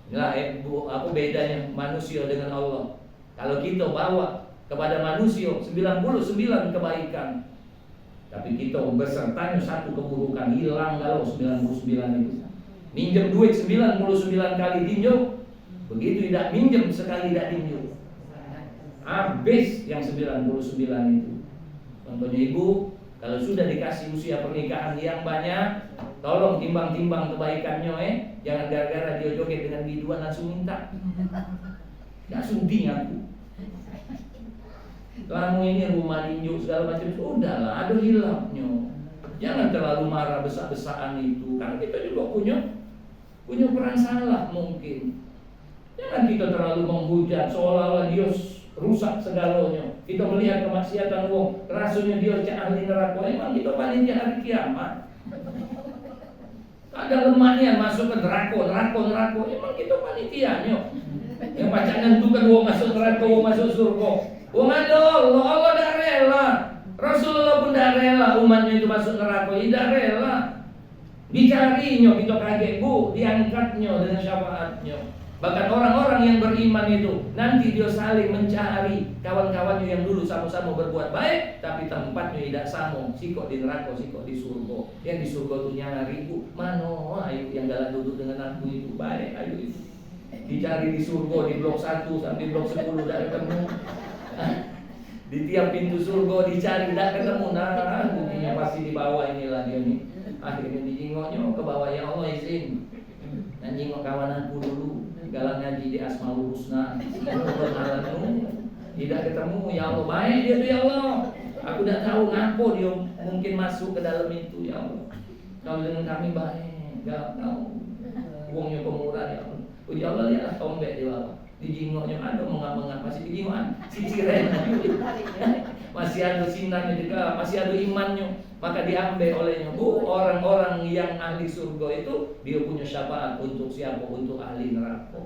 Inilah apa bedanya manusia dengan Allah. Kalau kita bawa kepada manusia 99 kebaikan, tapi kita besertanya satu keburukan, hilang kalau 99 itu. Minjem duit 99 kali tinjau, begitu tidak minjem sekali tidak tinjau, habis yang 99 itu. Contohnya ibu, kalau sudah dikasih usia pernikahan yang banyak, tolong timbang-timbang kebaikannya, jangan gara-gara dia joget dengan biduan langsung minta. Gak sudi aku. Kamu ini rumah tinju segala macam, sudahlah, ada hilangnya. Jangan terlalu marah besar-besaran itu, karena kita juga punya peran salah mungkin. Jangan kita terlalu menghujat seolah-olah dia rusak segalanya. Kita melihat kemaksiatan wong, rasanya dia ahli neraka. Emang kita panitia hari kiamat. Ada lemahnya masuk ke neraka. Emang kita panitianya. Yang baca nentukan wong masuk neraka, wong masuk surga. Wong ada Allah dah rela. Rasulullah pun dah rela umatnya itu masuk neraka, tidak rela. Dicarinya kita kaget bu, diangkatnya dengan syafaatnya. Bahkan orang-orang yang beriman itu nanti dia saling mencari kawan-kawannya yang dulu sama-sama berbuat baik, tapi tempatnya tidak sama. Sikok di neraka, sikok di surga. Yang di surga itu nyari bu, mana ayo yang jalan duduk dengan aku itu baik, ayo itu. Dicari di surga di blok 1 sampai blok 10 tidak ketemu. Di tiap pintu surga dicari tidak ketemu. Nah, buktinya pasti di bawah inilah dia nih. Akhirnya dijingoknya ke bawah, ya Allah izin. Dan jingok kawan aku dulu. Galang ngaji di Asmaul Husna, tidak ketemu, ya Allah baik dia tuh ya Allah. Aku tidak tahu ngapa dia mungkin masuk ke dalam itu ya Allah. Kalau dengan kami baik, gak tahu uangnya pemurah ya Allah. Ya Allah lihatlah tombek di bawah, di jingoknya ada mengap-mengap, masih di jingok sisiran, masih ada sinarnya juga, masih ada imannya. Maka diambil olehnya bu, orang-orang yang ahli surga itu dia punya syafaat untuk siapa? Untuk ahli neraka.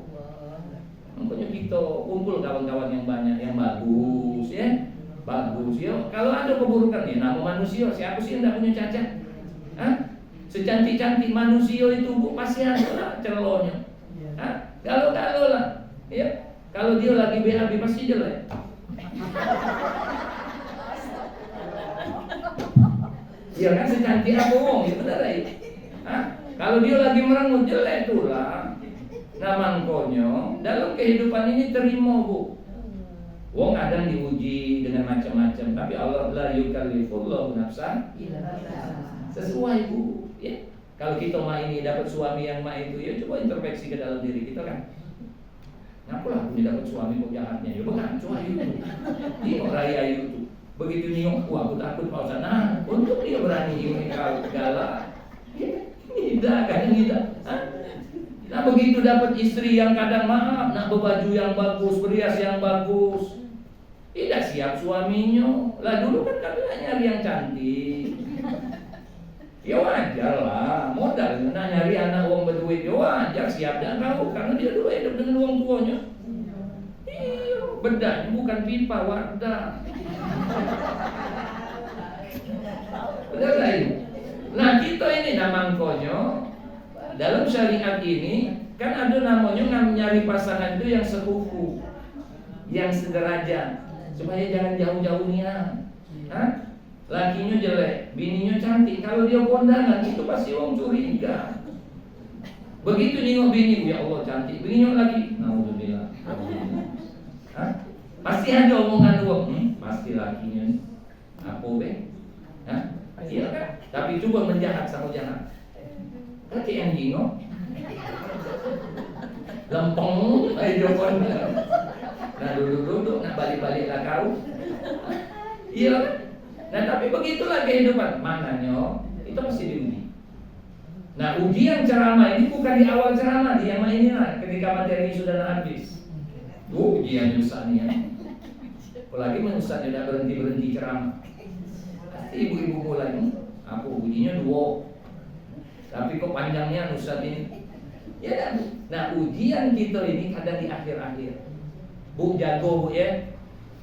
Makanya kita kumpul kawan-kawan yang banyak, yang bagus ya, bagus ya. Kalau ada keburukan ya, nama manusia siapa sih yang tidak punya cacat? Secantik-cantik manusia itu bu pasti ada celonya. Kalau lah, ya. Kalau dia lagi BAB pasti jelek. Ya kan secantik apa wong itu benar ya. Kalau dia lagi merengut jelek itulah. Nah mangkonyo dalam kehidupan ini terima bu. Wong kadang diuji dengan macam-macam, tapi Allah la yukallifullahu nafsan sesuai bu. Ya. Kalau kita ini dapat suami yang itu, ya coba introspeksi ke dalam diri kita kan. Ngapalah punya dapat suami kok jahatnya? Ya bukan, coba itu. Ini raya itu. Begitu nyok, wah aku takut Pak Ustaz. Nah, untuk dia berani ini kalau galak, tidak kan tidak. Nah begitu dapat istri yang kadang maaf, nak berbaju yang bagus, berias yang bagus, tidak siap suaminya. Lah dulu kan kami nyari yang cantik. Ya wajar lah, modal nak nyari anak wong berduit, ya wajar. siap dan tahu karena dia dulu hidup dengan uang tuanya. Iya, bedanya bukan pipa, wadah. Benar lain. Nah kita ini namangkonyo dalam syariat ini kan ada namanya nyari pasangan itu yang sekufu, yang sederajat, supaya jangan jauh-jauh niat. Lakinya jelek, bininya cantik, kalau dia kondangan itu pasti orang curiga. Begitu nengok bini, ya Allah cantik, bininya lagi, naudzubillah. Pasti ada omongan orang, pasti lakinya apa be? Iya kan? Tapi coba menjahat sama jahat. Kaki yang jingok, lempeng, jokon. Nah duduk-duduk, nak balik-baliklah kau. Iya kan? Nah tapi begitulah kehidupan. Maknanya itu mesti diuji. Nah ujian ceramah ini bukan di awal ceramah, di yang ini lah, ketika materi sudah habis. Ujian usahanya. Apalagi ustaz tidak berhenti ceramah. Pasti ibu-ibu mulai, aku ujinya 2. Tapi kok panjangnya ustaz ini? Ya kan? Nah ujian kita ini kadang di akhir-akhir. Bu jago bu ya.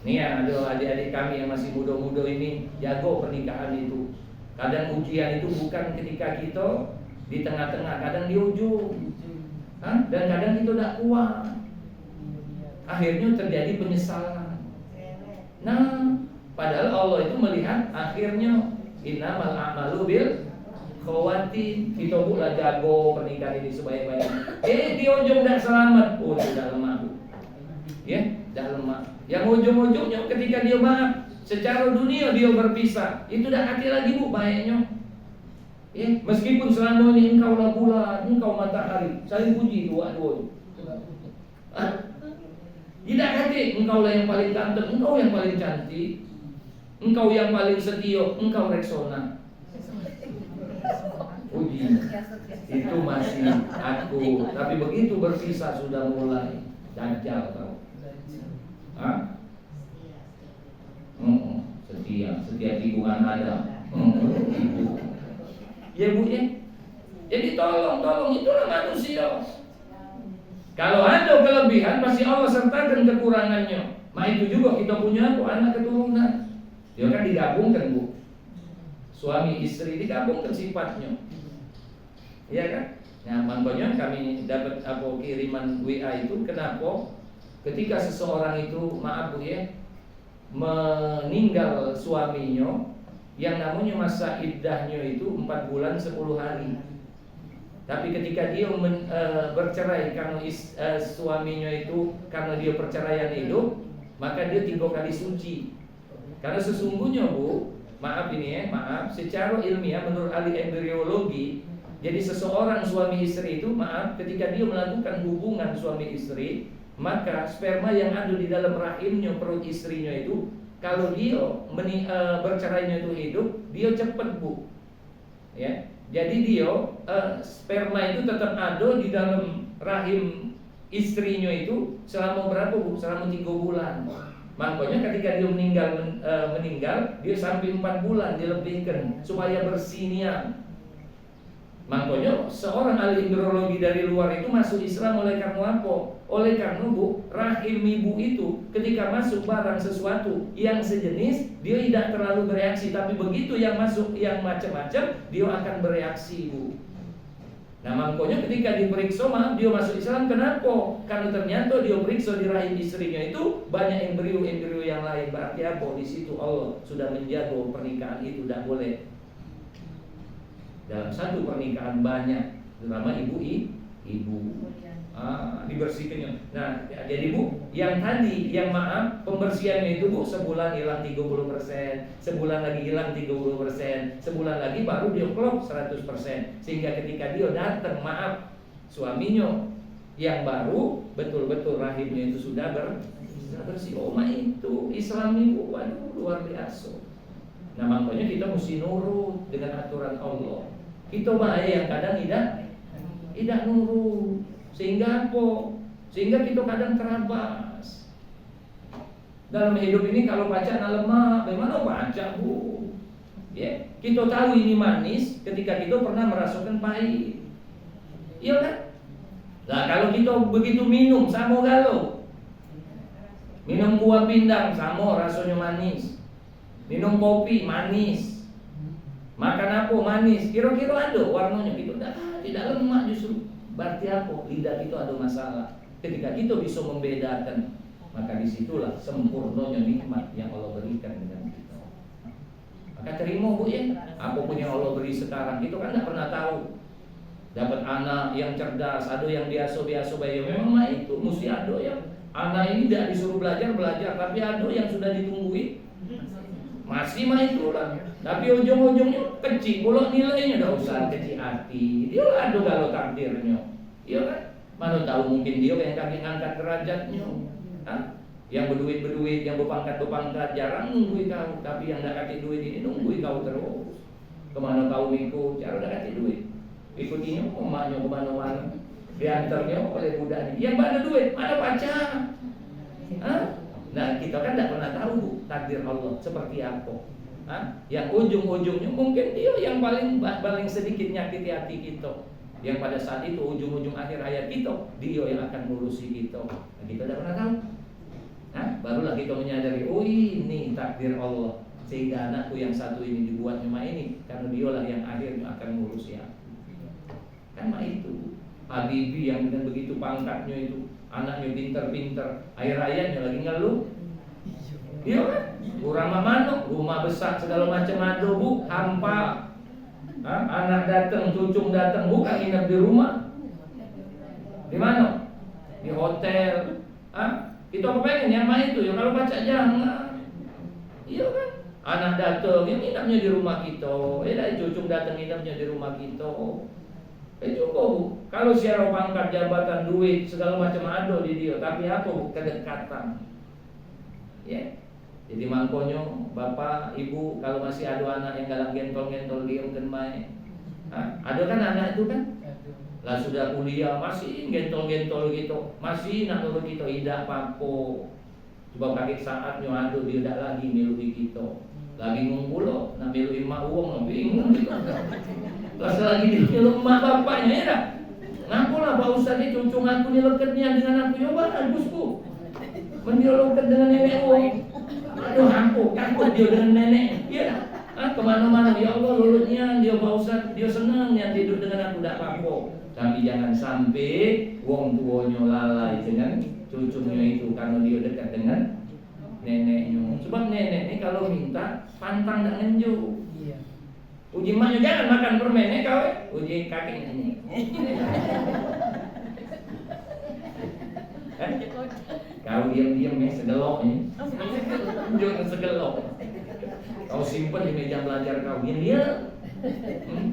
Nih ya, ada adik-adik kami yang masih muda-muda ini jago pernikahan itu. Kadang ujian itu bukan ketika kita di tengah-tengah, kadang di ujung. Dan kadang kita tidak kuat. Akhirnya terjadi penyesalan. Nah, padahal Allah itu melihat akhirnya innamal a'malu bil khawatim. Kita bulah jago pernikahan ini sebaik-baiknya. Di ujung tidak selamat. Oh, sudah lemah bu. Ya, dah lemah. Yang ujung-ujungnya ketika dia maaf, secara dunia dia berpisah, itu dah hati lagi bu baiknya. Ya, meskipun selama ini engkau lah bulan, engkau matahari, saling puji dua-dua. Tidak hati, engkau lah yang paling ganteng, engkau yang paling cantik, engkau yang paling setia, engkau Rexona. Puji, itu masih aku. Tapi begitu berpisah sudah mulai dajjal kau. Setiap ibuan ada. Ya bu ya. Jadi tolong itulah manusia. Kalau ada kelebihan pasti Allah sertakan kekurangannya. Nah itu juga kita punya anak keturunan. Dia kan digabungkan bu. Suami istri digabungkan sifatnya. Iya kan? Nah makanya kami dapat kiriman WA itu kenapa? Ketika seseorang itu, maaf bu ya, meninggal suaminya, yang namanya masa iddahnya itu 4 bulan 10 hari. Tapi ketika dia bercerai karena suaminya itu karena dia perceraian hidup, maka dia 3 kali suci. Karena sesungguhnya bu, maaf ini ya, maaf, secara ilmiah menurut ahli embriologi, jadi seseorang suami istri itu, maaf, ketika dia melakukan hubungan suami istri, maka sperma yang ada di dalam rahimnya perut istrinya itu, kalau dia bercerainya itu hidup, dia cepat bu, ya. Jadi dia sperma itu tetap ada di dalam rahim istrinya itu selama berapa bu? Selama 3 bulan. Makanya ketika dia meninggal, dia sampai 4 bulan dilebihkan supaya bersih. Makanya seorang ahli embriologi dari luar itu masuk Islam oleh karena apa? Oleh karena bu, rahim ibu itu ketika masuk barang sesuatu yang sejenis, dia tidak terlalu bereaksi. Tapi begitu yang masuk yang macam-macam, dia akan bereaksi bu. Nah makanya ketika diperiksa, maaf, dia masuk Islam, kenapa? Karena ternyata dia periksa di rahim istrinya itu banyak embrio-embrio yang lain. Berarti apa? Di situ Allah sudah menjaga pernikahan itu tidak boleh. Dalam satu pernikahan banyak, terutama ibu dibersihkannya. Nah, jadi bu, yang tadi, yang maaf, pembersihannya itu bu, sebulan hilang 30%, sebulan lagi hilang 30%, sebulan lagi baru dia klop 100%. Sehingga ketika dia datang, maaf, suaminya yang baru, betul-betul rahimnya itu sudah bersih. Oh, itu Islam itu, waduh, luar biasa. Nah, makanya kita mesti nurut dengan aturan Allah. Kita bahaya yang kadang tidak nurut. Sehingga apa? Sehingga kita kadang terabas. Dalam hidup ini kalau baca lemah, bagaimana baca bu? Ya, kita tahu ini manis ketika kita pernah merasakan pahit. Iya kan? Nah kalau kita begitu minum samo galau. Minum kuah pindang samo rasanya manis. Minum kopi manis. Makan apa manis. Kira-kira ada warnanya gitu. Tidak lemak justru. Berarti apa? Lidah itu ada masalah. Ketika kita bisa membedakan, maka disitulah sempurnanya nikmat yang Allah berikan dengan kita. Maka terima Bu ya, apapun yang Allah beri sekarang, kita kan tidak pernah tahu. Dapat anak yang cerdas, ada yang biasa-biasa bayi. Memang mah itu mesti ada yang anak ini tidak disuruh belajar, tapi ada yang sudah ditungguin. Masih mah itulah. Tapi ujung-ujungnya kecil, kalau nilainya udah usah kecil hati. Dia lah ada kalau takdirnya. Iya kan? Mana tahu mungkin dia yang kaki ngangkat derajatnya. Yang berduit, yang berpangkat, jarang nungguin kau. Tapi yang tidak kasih duit ini nungguin kau terus. Kemana kau ikut? Cara tidak kasih duit. Ikutinya emaknya kemana-mana. Diantarnya oleh budaknya. Yang mana duit? Mana pacar? Nah kita kan tidak pernah tahu Bu, takdir Allah seperti apa. Yang ujung-ujungnya mungkin dia yang paling sedikit nyakiti hati kita. Yang pada saat itu ujung-ujung akhir hayat kita, dia yang akan ngurusi kita. Nah, kita tidak pernah tahu. Barulah kita menyadari, oh ini takdir Allah. Sehingga anakku yang satu ini dibuat cuma ini, karena dialah yang akhirnya akan ngurusi aku. Kan mah itu Habibie yang dengan begitu pangkatnya itu, anaknya pinter-pinter, akhir hayatnya lagi ngeluh. Iya kan? Kurang mana, rumah besar segala macam ada Bu, hampa. Anak datang, cucu datang, bukan nginep di rumah. Di mana? Di hotel. Kita kepengen yang mah itu, ya kalau baca jangan. Iya kan? Anak datang, yang nginepnya di rumah kita. Dari cucu datang nginepnya di rumah kita. Cukup Bu. Kalau siapa pangkat, jabatan, duit, segala macam ada di dia. Tapi apa Bu? Kedekatan. Ya. Jadi mangkonyo, bapak, ibu, kalau masih ada anak yang galang gentol-gentol diem kan main. Ada kan anak itu kan? Lah sudah kuliah masih gentol-gentol gitu, masih nak nurut kita tidak apa-apa. Coba pakai saatnya ada dia tidak lagi miluhi kita. Lagi ngumpul loh, nak miluhi mak uang bingung gitu. Terus lagi miluhi mak bapaknya ya dah. Ngapalah Pak Ustaz ini cucu aku ni lekatnya dengan aku coba bagusku. Mendialogkan dengan nenek uang. Aduh takut dia dengan nenek. Iya. Kemana-mana ya Allah lulutnya dia Pak Ustaz, dia senang yang tidur dengan aku tidak apa-apa. Tapi jangan sampai wong tuanya lalai dengan cucunya itu karena dia dekat dengan neneknya. Sebab nenek ini kalau minta pantang tak ngenju. Iya. Uji maknya jangan makan permen kau. Uji kakinya ini. Kau diam-diam segelok ini. Jangan segelok. Kau simpan di meja belajar kau. Dia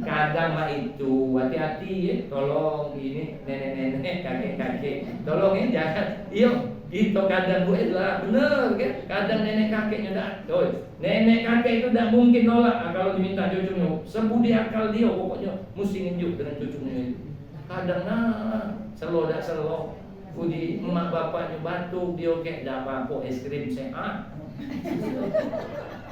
kadang mah itu hati-hati ya. Tolong ini nenek-nenek, kakek-kakek. Tolong ya jangan. Iya, itu kadang gue lah bener kan. Kadang nenek kakeknya dah. Nenek kakek itu tidak mungkin nolak kalau diminta cucunya. Sebudi akal dia pokoknya mesti nginjuk dengan cucunya itu. Kadang selo dak selo. Puji emak bapaknya batuk dia kayak dah apa-apa es krim sehat.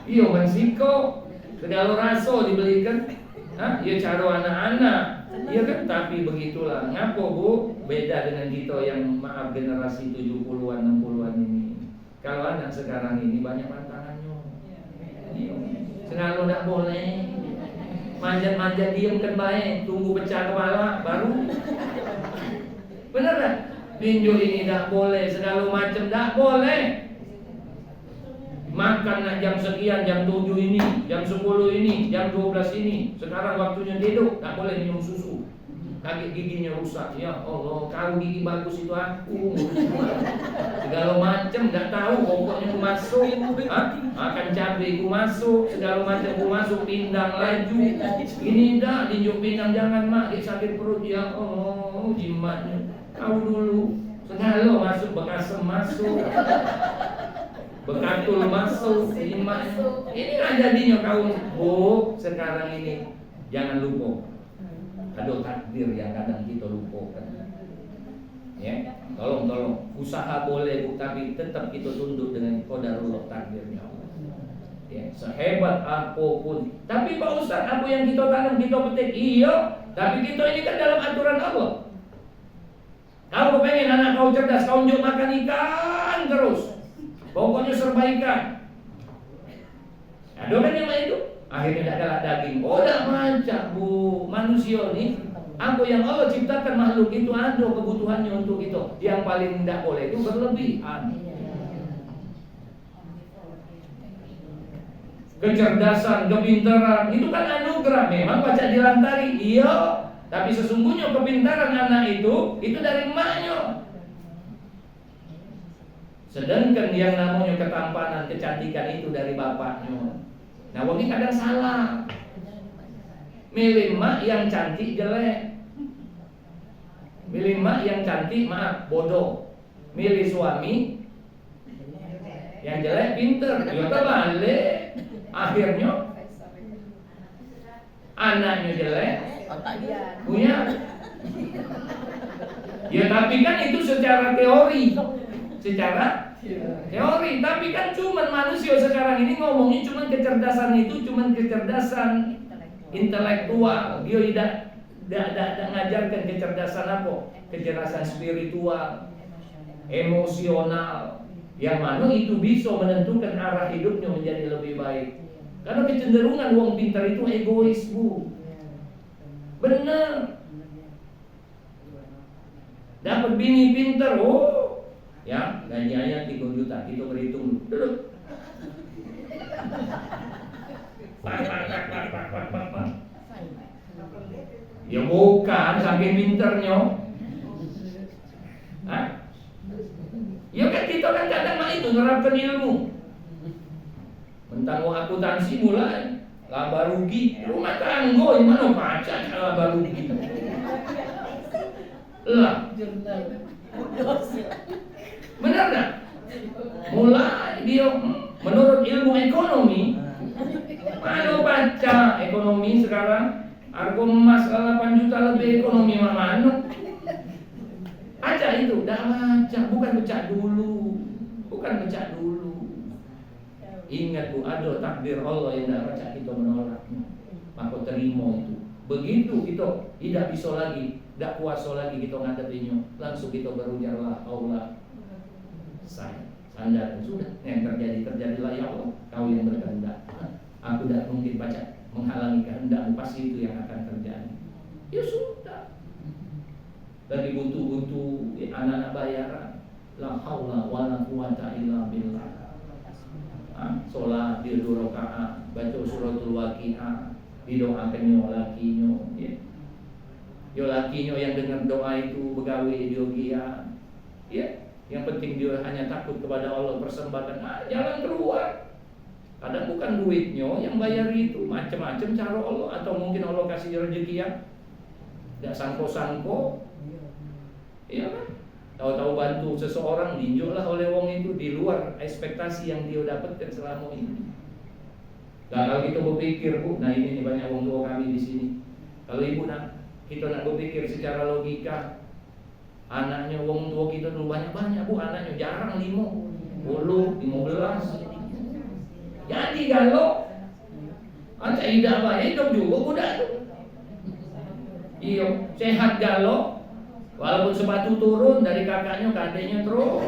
Iya mensiko segala rasa dibelikan. Iya cara anak-anak. Iya kan tapi begitulah. Ngapa Bu beda dengan kita yang maaf generasi 70-an 60-an ini. Kalau anak sekarang ini banyak pantangannya. Iya. Selalu tidak boleh. Manjat-manjat diem kan baik, tunggu pecah kepala baru. Benar tak? Tinju ini tidak boleh, segala macam tidak boleh. Makan nak jam sekian, jam 7 ini, jam 10 ini, jam 12 ini. Sekarang waktunya tidur, tak boleh minum susu. Kaki giginya rusak. Ya Allah, kau gigi bagus itu aku. Segala macam tak tahu, pokoknya aku masuk. Makan cabai aku masuk, segala macam aku masuk, pindang laju. Ini dah tinjuk pindang jangan mak, sakit perut ya Allah, jimatnya. Kau dulu segala masuk, bekasem masuk, bekatul masuk, iman. Ini kan jadinya kau Bu sekarang ini. Jangan lupa ada takdir yang kadang kita lupakan. Ya, tolong usaha boleh Bu, tapi tetap kita tunduk dengan qadarullah, takdirnya Allah. Ya, sehebat apapun. Tapi Pak Ustaz, apa yang kita tanam kita petik? Iya, tapi kita ini kan dalam aturan Allah. kau cerdas, kau unjuk makan ikan terus. Pokoknya serba ikan. Ada kan yang itu? Akhirnya tidak kalah daging. Oh, tidak macam bu, manusia nih. Apa yang Allah ciptakan makhluk itu ada kebutuhannya untuk itu. Yang paling tidak boleh itu berlebihan. Kecerdasan, kepintaran itu kan anugerah. Memang baca dilantari, iya. Tapi sesungguhnya kepintaran anak itu dari emaknya. Sedangkan yang namanya ketampanan, kecantikan itu dari bapaknya. Nah, wong ini kadang salah. Milih emak yang cantik jelek. Milih emak yang cantik maaf bodoh. Milih suami yang jelek pinter. Ya terbalik. Akhirnya anaknya jelek punya. Ya tapi kan itu secara teori. Tapi kan cuman manusia sekarang ini ngomongnya cuman kecerdasan itu cuman kecerdasan intelektual. Dia tidak ngajarkan kecerdasan apa? Kecerdasan spiritual, emosional, yang mana itu bisa menentukan arah hidupnya menjadi lebih baik. Karena kecenderungan wong pintar itu egois bu. Benar. Dapat bini pintar, oh ya gajinya 3 juta, kita berhitung dulu. Ya bukan, saking pinternya. Hah? Ya kan kita kan kadang itu nerapkan ilmu. Tentang akuntansi mulai laba rugi, rumah tangga gimana pacar laba rugi. Lah, benar tak? Mulai dia menurut ilmu ekonomi, mana baca ekonomi sekarang harga emas 8 juta lebih ekonomi mana? Baca itu, dah baca, bukan baca dulu. Ingat bu, ada takdir Allah yang tidak baca kita menolak. Maka terima itu. Begitu kita tidak bisa lagi, tidak kuasa lagi kita ngadepinnya, langsung kita berujarlah Allah. Saya sandar sudah yang terjadilah ya Allah, kau yang berkehendak. Aku tidak mungkin baca menghalangi kehendak, pasti itu yang akan terjadi. Ya sudah. Lagi butuh anak-anak bayaran. La haula wala quwata illa billah. Sholat di 2 rakaat, baca suratul Waqiah, didoakan lakinya, ya. Yo lakinya yang dengar doa itu begawe dia, ya. Yang penting dia hanya takut kepada Allah, persembahkan jalan keluar. Kadang bukan duitnya yang bayar itu, macam-macam cara Allah, atau mungkin Allah kasih rezeki yang tidak sangko-sangko, iya kan? Tahu-tahu bantu seseorang diinjoklah oleh wong itu di luar ekspektasi yang dia dapatkan selama ini. Nah, kalau kita berpikir bu, nah ini banyak wong tua kami di sini. Kalau ibu kita nak berpikir secara logika, anaknya wong tua kita dulu banyak bu, anaknya jarang 5, 10, 15. Jadi kalau anda tidak baik hidup juga budak tu. Iyo sehat galau. Walaupun sepatu turun dari kakaknya ke adiknya terus.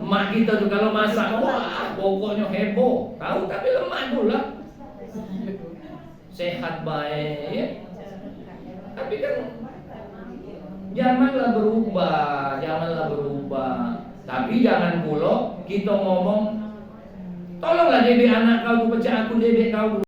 Emak kita tuh kalau masak, wah pokoknya heboh. Tahu tapi lemah pula. Sehat baik. Tapi kan zamanlah berubah. Tapi jangan pula kita ngomong, tolonglah dedek anak kau, pecah akun dedek kau.